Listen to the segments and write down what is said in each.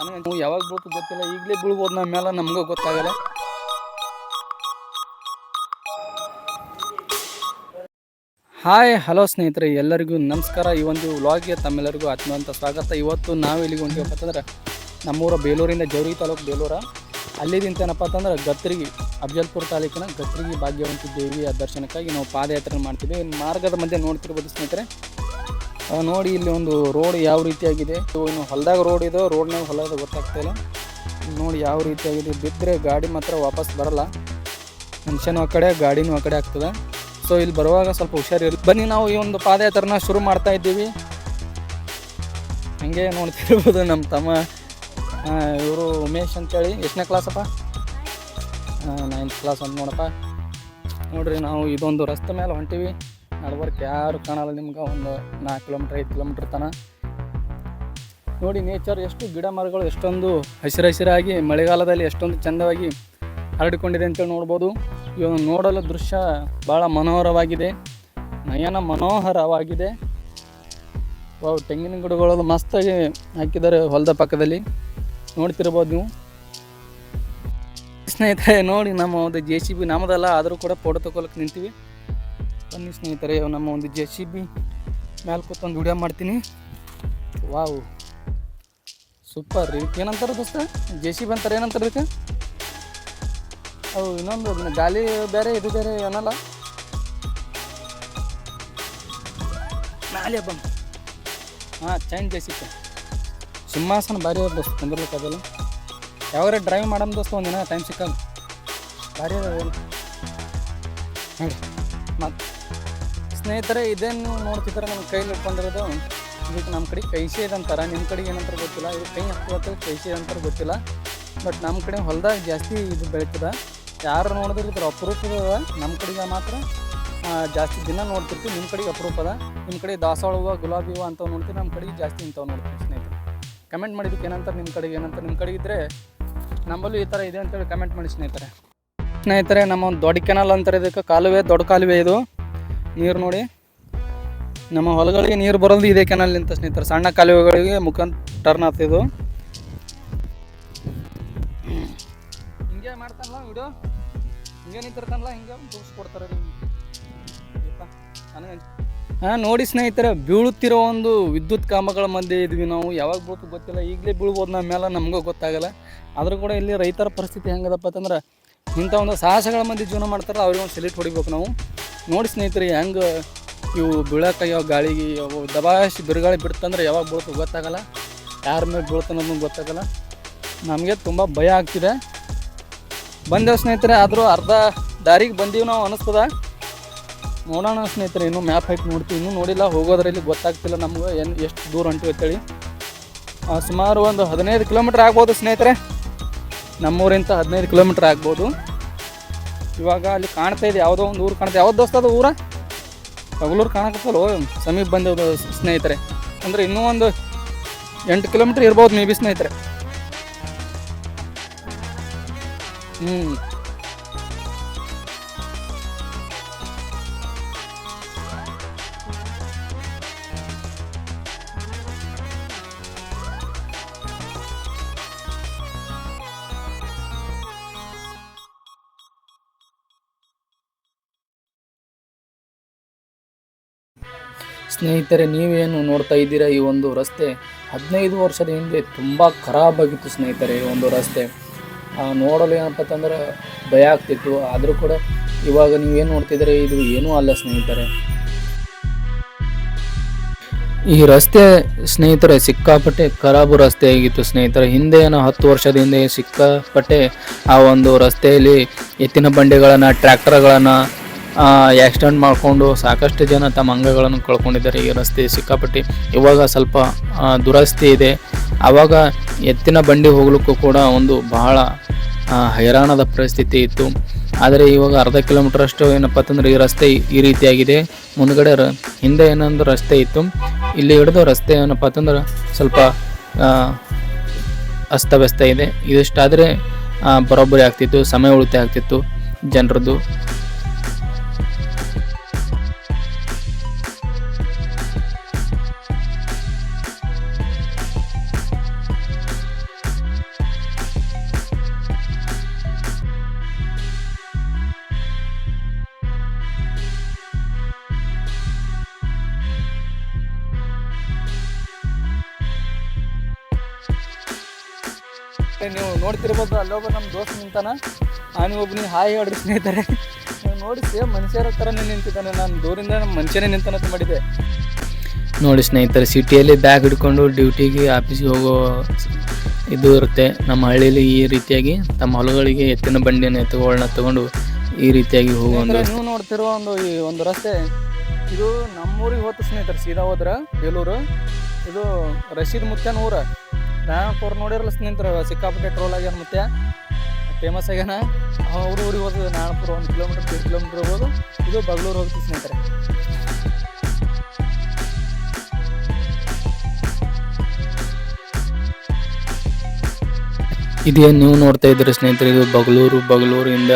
ನನಗೆ ಯಾವಾಗ ಬೀಳ್ತು ಗೊತ್ತಿಲ್ಲ, ಈಗಲೇ ಬೀಳ್ಬೋದು ನಮ್ಮ ಮೇಲೆ, ನಮಗೂ ಗೊತ್ತಾಗಲ್ಲ. ಹಾಯ್ ಹಲೋ ಸ್ನೇಹಿತರೆ, ಎಲ್ಲರಿಗೂ ನಮಸ್ಕಾರ. ಈ ಒಂದು ವ್ಲಾಗ್ಗೆ ತಮ್ಮೆಲ್ಲರಿಗೂ ಆತ್ಮೀಯವಾದ ಸ್ವಾಗತ. ಇವತ್ತು ನಾವು ಇಲ್ಲಿಗೆ ಹೊಂಟಿವಪ್ಪ ಅಂತಂದ್ರೆ ನಮ್ಮೂರ ಬೇಲೂರಿಂದ ಜವರಿ ತಾಲೂಕು ಬೇಲೂರ, ಅಲ್ಲಿದಿಂತೇನಪ್ಪ ಅಂತಂದ್ರೆ ಗತ್ರಿಗೆ ಅಫಜಲ್ಪುರ ತಾಲೂಕಿನ ಗತ್ರಿಗೆ ಭಾಗ್ಯವಂತಿ ದೇವಿಯ ದರ್ಶನಕ್ಕಾಗಿ ನಾವು ಪಾದಯಾತ್ರೆ ಮಾಡ್ತೀವಿ. ಮಾರ್ಗದ ಮಧ್ಯೆ ನೋಡ್ತಿರ್ಬೋದು ಸ್ನೇಹಿತರೆ, ನೋಡಿ ಇಲ್ಲಿ ಒಂದು ರೋಡ್ ಯಾವ ರೀತಿಯಾಗಿದೆ. ಇನ್ನು ಹೊಲದಾಗ ರೋಡ್ ಇದೆ, ರೋಡ್ನಾಗ ಹೊಲದ ಗೊತ್ತಾಗ್ತಾಯಿಲ್ಲ. ನೋಡಿ ಯಾವ ರೀತಿಯಾಗಿದೆ, ಬಿದ್ದರೆ ಗಾಡಿ ಮಾತ್ರ ವಾಪಸ್ ಬರಲ್ಲ, ಮನುಷ್ಯನೂ ಆ ಕಡೆ ಗಾಡಿನೂ ಆ ಕಡೆ ಆಗ್ತದೆ. ಸೊ ಇಲ್ಲಿ ಬರುವಾಗ ಸ್ವಲ್ಪ ಹುಷಾರಿರಲಿ. ಬನ್ನಿ ನಾವು ಈ ಒಂದು ಪಾದಯಾತ್ರೆನ ಶುರು ಮಾಡ್ತಾ ಇದ್ದೀವಿ. ಹಂಗೆ ನೋಡ್ತಿರ್ಬೋದು ನಮ್ಮ ತಮ್ಮ, ಇವರು ಉಮೇಶ್ ಅಂತೇಳಿ. ಎಷ್ಟನೇ ಕ್ಲಾಸಪ್ಪ? 9th ಕ್ಲಾಸ್ ಅಂತ ನೋಡಪ್ಪ. ನೋಡ್ರಿ, ನಾವು ಇದೊಂದು ರಸ್ತೆ ಮೇಲೆ ಹೊಂಟೀವಿ. ನಡ್ಬರ್ಕ್ ಯಾರು ಕಾಣಲ್ಲ ನಿಮ್ಗೆ. ಒಂದು 4 ಕಿಲೋಮೀಟ್ರ್ 5 ಕಿಲೋಮೀಟ್ರ್ ತನಕ ನೋಡಿ ನೇಚರ್, ಎಷ್ಟು ಗಿಡ ಮರಗಳು ಎಷ್ಟೊಂದು ಹಸಿರಾಗಿ ಮಳೆಗಾಲದಲ್ಲಿ ಎಷ್ಟೊಂದು ಚೆಂದವಾಗಿ ಹರಡಿಕೊಂಡಿದೆ ಅಂತೇಳಿ ನೋಡ್ಬೋದು. ಇವಾಗ ನೋಡಲು ದೃಶ್ಯ ಭಾಳ ಮನೋಹರವಾಗಿದೆ, ನಯನ ಮನೋಹರವಾಗಿದೆ. ತೆಂಗಿನ ಗಿಡಗಳು ಮಸ್ತಾಗಿ ಹಾಕಿದ್ದಾರೆ ಹೊಲದ ಪಕ್ಕದಲ್ಲಿ, ನೋಡ್ತಿರ್ಬೋದು ನೀವು ಸ್ನೇಹಿತರೆ. ನೋಡಿ ನಮ್ಮ ಒಂದು JCB ನಮ್ಮದಲ್ಲ, ಆದರೂ ಕೂಡ ಫೋಟೋ ತಗೊಳಕ್ಕೆ ನಿಂತೀವಿ. ಬನ್ನಿ ಸ್ನೇಹಿತರೆ, ನಮ್ಮ ಒಂದು JCB ಮೇಲೆ ಕೂತ್ಕೊಂಡು ವಿಡಿಯೋ ಮಾಡ್ತೀನಿ. Wow, super. ಇದಕ್ಕೆ ಏನಂತಾರೆ ದೋಸ್ತ? JCB ಅಂತಾರೆ, ಏನಂತಾರೆ ಇದಕ್ಕೆ? ಅವು ಇನ್ನೊಂದು ಗಾಲಿ ಬೇರೆ, ಇದು ಬೇರೆ ಏನಲ್ಲ, ಮ್ಯಾಲೆ ಬಂದು ಚೈನ್ JCB. ಸಿಂಹಾಸನ ಭಾರಿ ದೋಸ್ತ, ತಂದಿರ್ಲಿಕ್ಕೆ ಅದೆಲ್ಲ. ಯಾವಾಗ ಡ್ರೈವ್ ಮಾಡಮ್ ದೋಸ್ತ, ಒಂದಿನ ಟೈಮ್ ಸಿಕ್ಕಲ್ಲ, ಭಾರಿ ಅದ ನೋಡಿ. ಮತ್ತು ಸ್ನೇಹಿತರೆ, ಇದೇನು ನೋಡ್ತಿದ್ದಾರೆ ನಮ್ಮ ಕೈಲಿ ಇಟ್ಕೊಂಡಿರೋದು, ಇದಕ್ಕೆ ನಮ್ಮ ಕಡೆ ಕೈಸೆ ಇದಂತಾರೆ, ನಿಮ್ಮ ಕಡೆಗೆ ಏನಂತಾರೆ ಗೊತ್ತಿಲ್ಲ. ಇದು ಕೈ ಹಾಕ್ಬೇಕು, ಕೈಸೆ ಅಂತಾರೆ ಗೊತ್ತಿಲ್ಲ. ಬಟ್ ನಮ್ಮ ಕಡೆ ಹೊಲದಾಗ ಜಾಸ್ತಿ ಇದು ಬೆಳೀತದೆ. ಯಾರು ನೋಡಿದ್ರೆ ಇದ್ರ ಅಪರೂಪದ, ನಮ್ಮ ಕಡೆಗೆ ಮಾತ್ರ ಜಾಸ್ತಿ ದಿನ ನೋಡ್ತಿರ್ತೀವಿ. ನಿಮ್ಮ ಕಡೆಗೆ ಅಪರೂಪದ. ನಿಮ್ಮ ಕಡೆ ದಾಸವಾಳ ಹೂವು, ಗುಲಾಬಿ ಹೂವು ಅಂಥವು ನೋಡ್ತೀವಿ, ನಮ್ಮ ಕಡೆಗೆ ಜಾಸ್ತಿ ಇಂಥವು ನೋಡ್ತೀವಿ ಸ್ನೇಹಿತರೆ. ಕಮೆಂಟ್ ಮಾಡಿದ್ದಕ್ಕೆ ಏನಂತಾರೆ ನಿಮ್ಮ ಕಡೆಗೆ, ಏನಂತಾರೆ ನಿಮ್ಮ ಕಡೆಗೆ ಇದ್ದರೆ ನಮ್ಮಲ್ಲೂ ಈ ಥರ ಇದೆ ಅಂತೇಳಿ ಕಮೆಂಟ್ ಮಾಡಿ ಸ್ನೇಹಿತರೆ. ನಮ್ಮ ಒಂದು ದೊಡ್ಡ ಕೆನಾಲ್ ಅಂತಾರೆ ಇದಕ್ಕೆ, ಕಾಲುವೆ, ದೊಡ್ಡ ಕಾಲುವೆ ಇದು. ನೀರು ನೋಡಿ, ನಮ್ಮ ಹೊಲಗಳಿಗೆ ನೀರು ಬರೋದು ಇದೆ ಕೆನಾಲಿಂದ ಸ್ನೇಹಿತರೆ. ಸಣ್ಣ ಕಾಲುವೆಗಳಿಗೆ ಮುಖಾಂತರ ಟರ್ನ್ ಆಗ್ತಿದ್ದು. ಹಿಂಗೆ ಮಾಡ್ತಾನಲ್ಲ ವಿಡಿಯೋ, ಹಿಂಗೆ ನಿಂತಿರ್ತಾನಲ್ಲ, ಹಿಂಗೆ ತೋರಿಸ್ಕೊಡ್ತಾರೆ ನೋಡಿ ಸ್ನೇಹಿತರೆ. ಬೀಳುತ್ತಿರೋ ಒಂದು ವಿದ್ಯುತ್ ಕಾಮಗಳ ಮಧ್ಯೆ ಇದ್ವಿ ನಾವು. ಯಾವಾಗ ಬೀಳ್ತು ಗೊತ್ತಿಲ್ಲ, ಈಗಲೇ ಬೀಳ್ಬೋದು ನಮ್ಮ ಮೇಲೆ, ನಮಗೂ ಗೊತ್ತಾಗಲ್ಲ. ಆದರೂ ಕೂಡ ಇಲ್ಲಿ ರೈತರ ಪರಿಸ್ಥಿತಿ ಹೆಂಗದಪ್ಪ ಅಂತಂದ್ರೆ, ಇಂಥ ಒಂದು ಸಾಹಸಗಳ ಮಧ್ಯೆ ಜೀವನ ಮಾಡ್ತಾರೆ, ಅವ್ರಿಗೆ ಒಂದು ಸೆಲ್ಯೂಟ್ ಹೊಡಿಬೇಕು ನಾವು. ನೋಡಿ ಸ್ನೇಹಿತರೆ, ಹೆಂಗೆ ಇವು ಬೀಳೋಕ್ಕಾಗ್ಯಾವ ಗಾಳಿಗೆ. ಅವು ದಬಾಯಿಸಿ ಬಿರುಗಾಳಿ ಬಿಡ್ತಂದ್ರೆ ಯಾವಾಗ ಬೀಳ್ತು ಗೊತ್ತಾಗಲ್ಲ, ಯಾರ ಮೇಲೆ ಬೀಳ್ತು ಅನ್ನೋದು ಗೊತ್ತಾಗಲ್ಲ. ನಮಗೆ ತುಂಬ ಭಯ ಆಗ್ತಿದೆ. ಬಂದೇವು ಸ್ನೇಹಿತರೆ, ಆದರೂ ಅರ್ಧ ದಾರಿಗೆ ಬಂದೀವಿ ನಾವು ಅನ್ನಿಸ್ತದ. ನೋಡೋಣ ಸ್ನೇಹಿತರೆ, ಇನ್ನೂ ಮ್ಯಾಪ್ ಹಾಕಿ ನೋಡ್ತೀವಿ, ಇನ್ನೂ ನೋಡಿಲ್ಲ. ಹೋಗೋದ್ರಲ್ಲಿ ಗೊತ್ತಾಗ್ತಿಲ್ಲ ನಮ್ಗೆ ಎಷ್ಟು ದೂರ ಹೊಂಟಿವಿ ಅಂತೇಳಿ. ಸುಮಾರು ಒಂದು 15 ಕಿಲೋಮೀಟ್ರ್ ಆಗ್ಬೋದು ಸ್ನೇಹಿತರೆ. ನಮ್ಮೂರಿಂದ 15 ಕಿಲೋಮೀಟ್ರ್ ಆಗ್ಬೋದು. ಇವಾಗ ಅಲ್ಲಿ ಕಾಣ್ತಾ ಇದೆ, ಯಾವುದೋ ಒಂದು ಊರು ಕಾಣ್ತಾ. ಯಾವ್ದು ದೋಸ್ತ ಅದು ಊರ? ತಗಲೂರು ಕಾಣಕತ್ತಲ್ಲೋ, ಸಮೀಪ ಬಂದೆವು ಸ್ನೇಹಿತರೆ. ಅಂದರೆ ಇನ್ನೂ ಒಂದು 8 ಕಿಲೋಮೀಟ್ರ್ ಇರ್ಬೋದು ಮೇ ಬಿ ಸ್ನೇಹಿತರೆ. ಸ್ನೇಹಿತರೆ, ನೀವೇನು ನೋಡ್ತಾ ಇದ್ದೀರಾ ಈ ಒಂದು ರಸ್ತೆ 15 ವರ್ಷದ ಹಿಂದೆ ತುಂಬ ಖರಾಬಾಗಿತ್ತು ಸ್ನೇಹಿತರೆ. ಈ ಒಂದು ರಸ್ತೆ ನೋಡಲು ಏನಪ್ಪ ಅಂತಂದ್ರೆ ಭಯ ಆಗ್ತಿತ್ತು. ಆದರೂ ಕೂಡ ಇವಾಗ ನೀವೇನು ನೋಡ್ತಿದ್ದೀರಾ, ಇದು ಏನೂ ಅಲ್ಲ ಸ್ನೇಹಿತರೆ. ಈ ರಸ್ತೆ ಸ್ನೇಹಿತರೆ ಸಿಕ್ಕಾಪಟ್ಟೆ ಖರಾಬು ರಸ್ತೆ ಆಗಿತ್ತು ಸ್ನೇಹಿತರೆ. ಹಿಂದೆ ಏನೋ 10 ವರ್ಷದ ಹಿಂದೆ ಸಿಕ್ಕಾಪಟ್ಟೆ ಆ ಒಂದು ರಸ್ತೆಯಲ್ಲಿ ಎತ್ತಿನ ಬಂಡಿಗಳನ್ನು, ಟ್ರ್ಯಾಕ್ಟರ್ಗಳನ್ನು ಆಕ್ಸಿಡೆಂಟ್ ಮಾಡಿಕೊಂಡು ಸಾಕಷ್ಟು ಜನ ತಮ್ಮ ಅಂಗಗಳನ್ನು ಕಳ್ಕೊಂಡಿದ್ದಾರೆ. ಈ ರಸ್ತೆ ಸಿಕ್ಕಾಪಟ್ಟೆ ಇವಾಗ ಸ್ವಲ್ಪ ದುರಸ್ತಿ ಇದೆ. ಆವಾಗ ಎತ್ತಿನ ಬಂಡಿ ಹೋಗ್ಲಿಕ್ಕೂ ಕೂಡ ಒಂದು ಬಹಳ ಹೈರಾಣದ ಪರಿಸ್ಥಿತಿ ಇತ್ತು. ಆದರೆ ಇವಾಗ ಅರ್ಧ ಕಿಲೋಮೀಟರ್ ಅಷ್ಟು ಏನಪ್ಪ ಅಂತಂದ್ರೆ ಈ ರಸ್ತೆ ಈ ರೀತಿಯಾಗಿದೆ. ಮುಂದ್ಗಡೆ ಹಿಂದೆ ಏನೊಂದು ರಸ್ತೆ ಇತ್ತು, ಇಲ್ಲಿ ಹಿಡಿದು ರಸ್ತೆ ಏನಪ್ಪ ಅಂತಂದ್ರೆ ಸ್ವಲ್ಪ ಅಸ್ತವ್ಯಸ್ತ ಇದೆ. ಇದಿಷ್ಟಾದರೆ ಬರೋಬ್ಬರಿ ಆಗ್ತಿತ್ತು, ಸಮಯ ಉಳಿತಾಯ ಆಗ್ತಿತ್ತು ಜನರದ್ದು. ನೀವು ನೋಡ್ತಿರ್ಬೋದು, ಅಲ್ಲೊಬ್ಬ ನಮ್ಮ ದೋಸ್ತ್ ನಿಂತಾನ. ಒಬ್ಬನಿಗೆ ಹಾಯ್ ಹೇಳ್ರಿ ಸ್ನೇಹಿತರೆ. ನೋಡಿ ಸೇಮ್ ಮನುಷ್ಯರ ಥರನೇ ನಿಂತಿದ್ದಾನೆ. ನಾನು ದೂರಿಂದ ನಮ್ಮ ಮನುಷ್ಯನೇ ನಿಂತಾನಂತ ಮಾಡಿದೆ. ನೋಡಿ ಸ್ನೇಹಿತರೆ, ಸಿಟಿಯಲ್ಲಿ ಬ್ಯಾಗ್ ಹಿಡ್ಕೊಂಡು ಡ್ಯೂಟಿಗೆ ಆಫೀಸ್ಗೆ ಹೋಗೋ ಇದು ಇರುತ್ತೆ. ನಮ್ಮ ಹಳ್ಳಿಯಲ್ಲಿ ಈ ರೀತಿಯಾಗಿ ತಮ್ಮ ಹೊಲಗಳಿಗೆ ಎತ್ತಿನ ಬಂಡಿಯನ್ನು ಎತ್ತುಗಳನ್ನ ತಗೊಂಡು ಈ ರೀತಿಯಾಗಿ ಹೋಗುವಂಥ ನೀವು ನೋಡ್ತಿರೋ ಈ ಒಂದು ರಸ್ತೆ ಇದು ನಮ್ಮೂರಿಗೆ ಹೋಗ್ತು ಸ್ನೇಹಿತರೆ. ಸೀದಾ ಹೋದ್ರೆ ಬೇಲೂರು, ಇದು ರಶೀದ್ ಮುತ್ಯನ ಊರು. ನಾರಾಯಣಪುರ ನೋಡಿರಲ್ಲ ಸ್ನೇಹಿತರೆ, ಸಿಕ್ಕಾಪಟ್ಟೆ ಟ್ರೋಲ್ ಆಗ್ಯಾನ ಮುತ್ಯ, ಫೇಮಸ್ ಆಗ್ಯಾನ. ಅವ್ರ ಊರಿಗೆ ಹೋಗ್ತದೆ ನಾರಾಯಣಪುರ 1 ಕಿಲೋಮೀಟರ್ 2 ಕಿಲೋಮೀಟರ್ ಹೋಗೋದು. ಇದು ಬಗ್ಲೂರು ಹೋಗ್ತೀವಿ ಸ್ನೇಹಿತರೆ. ಇದೇನು ನೀವು ನೋಡ್ತಾ ಇದ್ದೀರಿ ಸ್ನೇಹಿತರೆ, ಇದು ಬಗ್ಲೂರಿಂದ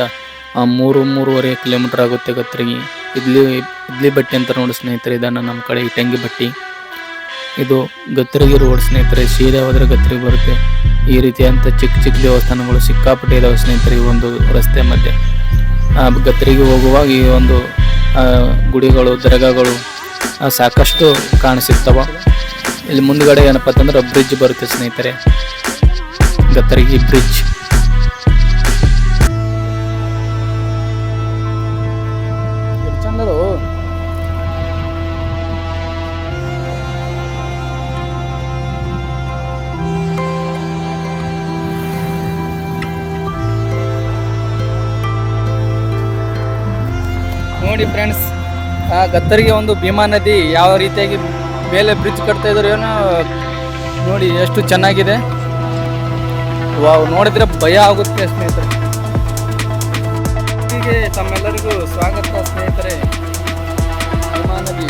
3-3.5 ಕಿಲೋಮೀಟರ್ ಆಗುತ್ತೆ ಗತ್ತರಿಗೆ. ಇಡ್ಲಿ ಬಟ್ಟಿ ಅಂತ ನೋಡಿ ಸ್ನೇಹಿತರೆ, ಇದನ್ನು ನಮ್ಮ ಕಡೆ ಇಟಂಗಿ ಬಟ್ಟಿ. ಇದು ಗತ್ತರಿಗೆ ರೋಡ್ ಸ್ನೇಹಿತರೆ, ಸೀದಾ ಹೋದರೆ ಗತ್ತರಿಗೆ ಬರುತ್ತೆ. ಈ ರೀತಿಯಂಥ ಚಿಕ್ಕ ಚಿಕ್ಕ ದೇವಸ್ಥಾನಗಳು ಸಿಕ್ಕಾಪಟ್ಟೆ ಇದಾವೆ ಸ್ನೇಹಿತರೆ ಈ ಒಂದು ರಸ್ತೆ ಮಧ್ಯೆ. ಗತ್ತರಿಗೆ ಹೋಗುವಾಗ ಈ ಒಂದು ಗುಡಿಗಳು, ದರ್ಗಾಗಳು ಸಾಕಷ್ಟು ಕಾಣಿಸಿರ್ತಾವ. ಇಲ್ಲಿ ಮುಂದ್ಗಡೆ ಏನಪ್ಪ ಅಂತಂದ್ರೆ ಬ್ರಿಡ್ಜ್ ಬರುತ್ತೆ ಸ್ನೇಹಿತರೆ, ಗತ್ತರಿಗೆ ಬ್ರಿಡ್ಜ್. ಚಂದದು ನೋಡಿ ಫ್ರೆಂಡ್ಸ್, ಗತ್ತರಿಗೆ ಒಂದು ಭೀಮಾ ನದಿ ಯಾವ ರೀತಿಯಾಗಿ ಮೇಲೆ ಬ್ರಿಡ್ಜ್ ಕಟ್ತಾ ಇದ್ರು ಏನೋ ನೋಡಿ, ಎಷ್ಟು ಚೆನ್ನಾಗಿದೆ. ವಾವ್, ನೋಡಿದ್ರೆ ಭಯ ಆಗುತ್ತೆ ಸ್ನೇಹಿತರೆ. ಹೀಗೆ ತಮ್ಮೆಲ್ಲರಿಗೂ ಸ್ವಾಗತ ಸ್ನೇಹಿತರೆ. ಭೀಮಾ ನದಿ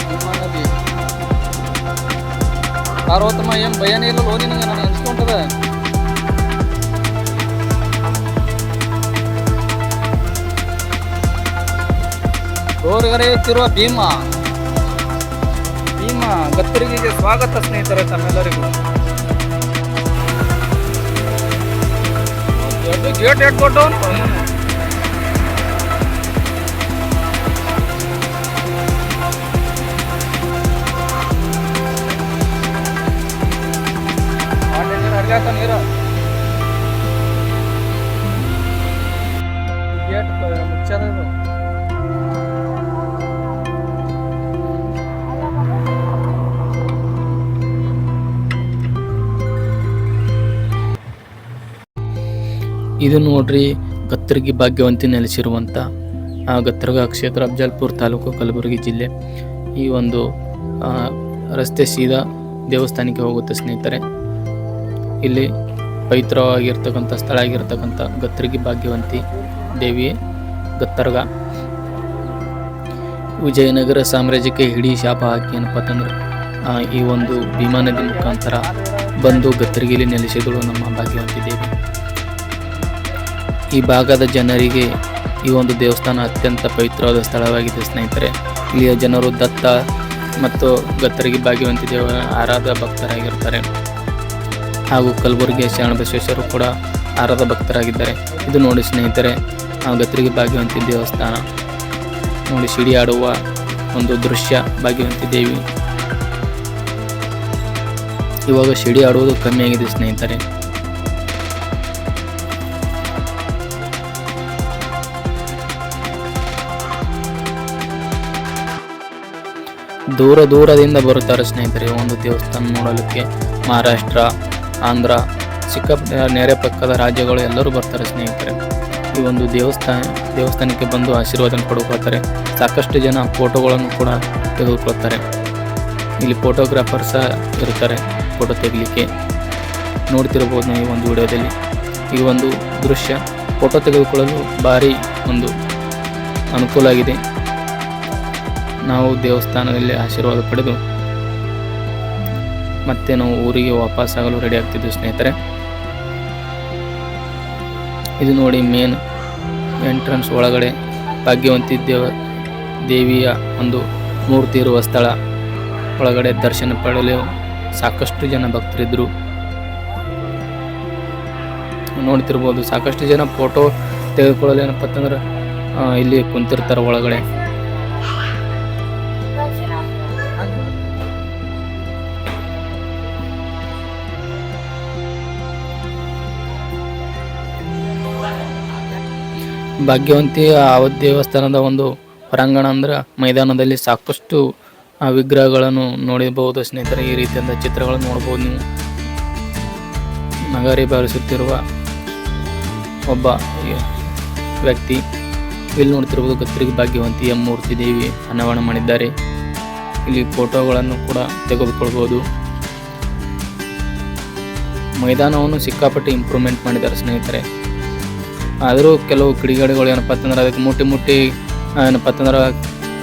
ಪಾರ್ವತಮ್ಮ, ಏನು ಭಯನೇ ಇಲ್ಲ ಲೋ ನಿನಗೆ, ನನಗೆ ಅನ್ಸ್ಕೊಂಡದ. ಹೊರಗಡೆ ಎತ್ತಿರುವ ಭೀಮಾ ಗತ್ತರಿಗೆ ಸ್ವಾಗತ ಸ್ನೇಹಿತರೆ ತಮ್ಮೆಲ್ಲರಿಗೂ. ಗೇಟ್ ಇಟ್ಕೊಟ್ಟು ಹರಿಯಾಕ ನೀರು ಗೇಟ್ ಮುಚ್ಚದ. ಇದು ನೋಡ್ರಿ, ಗತ್ತರಿಗೆ ಭಾಗ್ಯವಂತಿ ನೆಲೆಸಿರುವಂಥ ಗತ್ತರಗ ಕ್ಷೇತ್ರ, ಅಫಜಲ್ಪುರ ತಾಲೂಕು, ಕಲಬುರಗಿ ಜಿಲ್ಲೆ. ಈ ಒಂದು ರಸ್ತೆ ಸೀದಾ ದೇವಸ್ಥಾನಕ್ಕೆ ಹೋಗುತ್ತೆ ಸ್ನೇಹಿತರೆ. ಇಲ್ಲಿ ಪವಿತ್ರವಾಗಿರ್ತಕ್ಕಂಥ ಸ್ಥಳ ಆಗಿರ್ತಕ್ಕಂಥ ಗತ್ತರಿಗೆ ಭಾಗ್ಯವಂತಿ ದೇವಿ ಗತ್ತರ್ಗ. ವಿಜಯನಗರ ಸಾಮ್ರಾಜ್ಯಕ್ಕೆ ಹಿಡಿ ಶಾಪ ಹಾಕಿ ಏನಪ್ಪ ಅಂತಂದ್ರೆ ಈ ಒಂದು ಭೀಮಾ ನದಿ ಮುಖಾಂತರ ಬಂದು ಗತ್ತರಿಗೆಯಲ್ಲಿ ನೆಲೆಸಿದಳು ನಮ್ಮ ಭಾಗ್ಯವಂತಿ ದೇವಿ. ಈ ಭಾಗದ ಜನರಿಗೆ ಈ ಒಂದು ದೇವಸ್ಥಾನ ಅತ್ಯಂತ ಪವಿತ್ರವಾದ ಸ್ಥಳವಾಗಿದೆ ಸ್ನೇಹಿತರೆ. ಇಲ್ಲಿಯ ಜನರು ದತ್ತ ಮತ್ತು ಗತ್ತರಿಗೆ ಭಾಗ್ಯವಂತಿ ದೇವರ ಆರಾಧ ಭಕ್ತರಾಗಿರ್ತಾರೆ. ಹಾಗೂ ಕಲಬುರಗಿಯ ಶರಣಬಸವೇಶ್ವರರು ಕೂಡ ಆರಾಧ ಭಕ್ತರಾಗಿದ್ದಾರೆ. ಇದು ನೋಡಿ ಸ್ನೇಹಿತರೆ, ಗತ್ತರಿಗೆ ಭಾಗ್ಯವಂತಿ ದೇವಸ್ಥಾನ ನೋಡಿ, ಸಿಡಿ ಆಡುವ ಒಂದು ದೃಶ್ಯ. ಭಾಗ್ಯವಂತಿ ದೇವಿ ಇವಾಗ ಸಿಡಿ ಆಡುವುದು ಕಮ್ಮಿ ಆಗಿದೆ ಸ್ನೇಹಿತರೆ. ದೂರದಿಂದ ಬರುತ್ತಾರೆ ಸ್ನೇಹಿತರೆ ಒಂದು ದೇವಸ್ಥಾನ ನೋಡಲಿಕ್ಕೆ. ಮಹಾರಾಷ್ಟ್ರ, ಆಂಧ್ರ, ಸಿಕ್ಕಾಪಟ್ಟೆ ನೆರೆ ಪಕ್ಕದ ರಾಜ್ಯಗಳು ಎಲ್ಲರೂ ಬರ್ತಾರೆ ಸ್ನೇಹಿತರೆ. ಈ ಒಂದು ದೇವಸ್ಥಾನಕ್ಕೆ ಬಂದು ಆಶೀರ್ವಾದ ಪಡ್ಕೊಳ್ತಾರೆ. ಸಾಕಷ್ಟು ಜನ ಫೋಟೋಗಳನ್ನು ಕೂಡ ತೆಗೆದುಕೊಳ್ತಾರೆ. ಇಲ್ಲಿ ಫೋಟೋಗ್ರಾಫರ್ ಸಹ ಇರ್ತಾರೆ ಫೋಟೋ ತೆಗಲಿಕ್ಕೆ. ನೋಡ್ತಿರ್ಬೋದು ನೀವು ಈ ಒಂದು ವಿಡಿಯೋದಲ್ಲಿ. ಈ ಒಂದು ದೃಶ್ಯ ಫೋಟೋ ತೆಗೆದುಕೊಳ್ಳಲು ಭಾರಿ ಒಂದು ಅನುಕೂಲ ಆಗಿದೆ. ನಾವು ದೇವಸ್ಥಾನದಲ್ಲಿ ಆಶೀರ್ವಾದ ಪಡೆದು ಮತ್ತೆ ನಾವು ಊರಿಗೆ ವಾಪಸ್ಸಾಗಲು ರೆಡಿ ಆಗ್ತಿದ್ವಿ ಸ್ನೇಹಿತರೆ. ಇದು ನೋಡಿ ಮೇನ್ ಎಂಟ್ರನ್ಸ್ ಒಳಗಡೆ ಭಾಗ್ಯವಂತಿ ದೇವಿಯ ಒಂದು ಮೂರ್ತಿ ಇರುವ ಸ್ಥಳ. ಒಳಗಡೆ ದರ್ಶನ ಪಡೆಯಲು ಸಾಕಷ್ಟು ಜನ ಭಕ್ತರಿದ್ದರು. ನೋಡ್ತಿರ್ಬೋದು, ಸಾಕಷ್ಟು ಜನ ಫೋಟೋ ತೆಗೆದುಕೊಳ್ಳಲು ಏನಪ್ಪ ಅಂತಂದ್ರೆ ಇಲ್ಲಿ ಕುಂತಿರ್ತಾರೆ ಒಳಗಡೆ. ಭಾಗ್ಯವಂತಿ ಆ ದೇವಸ್ಥಾನದ ಒಂದು ಹೊರಾಂಗಣ ಅಂದ್ರೆ ಮೈದಾನದಲ್ಲಿ ಸಾಕಷ್ಟು ವಿಗ್ರಹಗಳನ್ನು ನೋಡಬಹುದು ಸ್ನೇಹಿತರೆ. ಈ ರೀತಿಯಾದ ಚಿತ್ರಗಳನ್ನು ನೋಡಬಹುದು ನೀವು. ನಗಾರಿ ಬಾರಿಸುತ್ತಿರುವ ಒಬ್ಬ ವ್ಯಕ್ತಿ. ಇಲ್ಲಿ ನೋಡ್ತಿರ್ಬೋದು ಗತ್ತರಿಗೆ ಭಾಗ್ಯವಂತಿಯ ಮೂರ್ತಿ ದೇವಿ ಅನಾವರಣ ಮಾಡಿದ್ದಾರೆ. ಇಲ್ಲಿ ಫೋಟೋಗಳನ್ನು ಕೂಡ ತೆಗೆದುಕೊಳ್ಬೋದು. ಮೈದಾನವನ್ನು ಸಿಕ್ಕಾಪಟ್ಟೆ ಇಂಪ್ರೂವ್ಮೆಂಟ್ ಮಾಡಿದ್ದಾರೆ ಸ್ನೇಹಿತರೆ. ಆದರೂ ಕೆಲವು ಕಿಡಿಗೇಡಿಗಳು ಏನಪ್ಪ ಅಂತಂದ್ರೆ ಅದಕ್ಕೆ ಮುಟ್ಟಿ ಏನಪ್ಪ ಅಂತಂದ್ರೆ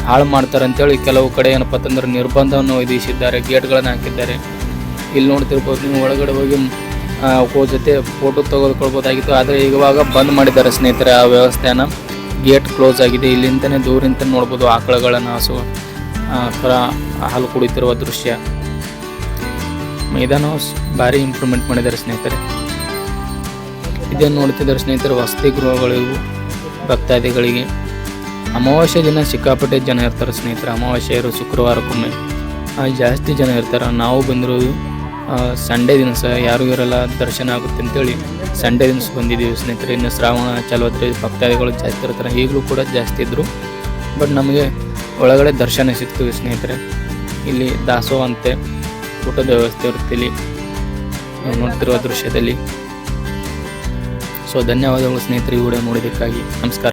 ಹಾಳು ಮಾಡ್ತಾರೆ ಅಂತೇಳಿ ಕೆಲವು ಕಡೆ ಏನಪ್ಪ ಅಂತಂದ್ರೆ ನಿರ್ಬಂಧವನ್ನು ವಿಧಿಸಿದ್ದಾರೆ, ಗೇಟ್ಗಳನ್ನು ಹಾಕಿದ್ದಾರೆ. ಇಲ್ಲಿ ನೋಡ್ತಿರ್ಬೋದು ನೀವು. ಒಳಗಡೆ ಹೋಗಿ ಜೊತೆ ಫೋಟೋ ತೆಗೆದುಕೊಳ್ಬೋದಾಗಿತ್ತು, ಆದರೆ ಇವಾಗ ಬಂದ್ ಮಾಡಿದ್ದಾರೆ ಸ್ನೇಹಿತರೆ ಆ ವ್ಯವಸ್ಥೆನ. ಗೇಟ್ ಕ್ಲೋಸ್ ಆಗಿದೆ. ಇಲ್ಲಿಂದನೇ ದೂರಿಂದ ನೋಡ್ಬೋದು ಆಕಳಗಳನ್ನು ಹಾಲು ಕುಡಿತಿರುವ ದೃಶ್ಯ. ಮೈದಾನ ಭಾರಿ ಇಂಪ್ರೂವ್ಮೆಂಟ್ ಮಾಡಿದ್ದಾರೆ ಸ್ನೇಹಿತರೆ. ಇದನ್ನು ನೋಡ್ತಿದ್ದಾರೆ ಸ್ನೇಹಿತರೆ ವಸತಿ ಗೃಹಗಳಿಗೂ ಭಕ್ತಾದಿಗಳಿಗೆ. ಅಮಾವಾಸ್ಯೆ ದಿನ ಸಿಕ್ಕಾಪಟ್ಟೆ ಜನ ಇರ್ತಾರೆ ಸ್ನೇಹಿತರೆ. ಅಮಾವಾಸ್ಯೆ ಇರೋ ಶುಕ್ರವಾರಕ್ಕೊಮ್ಮೆ ಜಾಸ್ತಿ ಜನ ಇರ್ತಾರೆ. ನಾವು ಬಂದಿರೋದು ಸಂಡೇ ದಿವಸ ಯಾರು ಇರಲ್ಲ, ದರ್ಶನ ಆಗುತ್ತೆ ಅಂತೇಳಿ ಸಂಡೇ ದಿವಸ ಬಂದಿದ್ದೀವಿ ಸ್ನೇಹಿತರೆ. ಇನ್ನು ಶ್ರಾವಣ ಚಾಲುವಾದ್ರೆ ಭಕ್ತಾದಿಗಳು ಜಾಸ್ತಿ ಇರ್ತಾರೆ. ಈಗಲೂ ಕೂಡ ಜಾಸ್ತಿ ಇದ್ದರು, ಬಟ್ ನಮಗೆ ಒಳಗಡೆ ದರ್ಶನ ಸಿಗ್ತೀವಿ ಸ್ನೇಹಿತರೆ. ಇಲ್ಲಿ ದಾಸೋಹ ಅಂತೆ ಊಟದ ವ್ಯವಸ್ಥೆ ಇರುತ್ತೆ ಇಲ್ಲಿ ನೋಡ್ತಿರುವ ದೃಶ್ಯದಲ್ಲಿ. ಸೊ ಧನ್ಯವಾದಗಳು ಸ್ನೇಹಿತರೆ ಈ ವಿಡಿಯೋ ನೋಡಿದ್ದಕ್ಕಾಗಿ. ನಮಸ್ಕಾರ.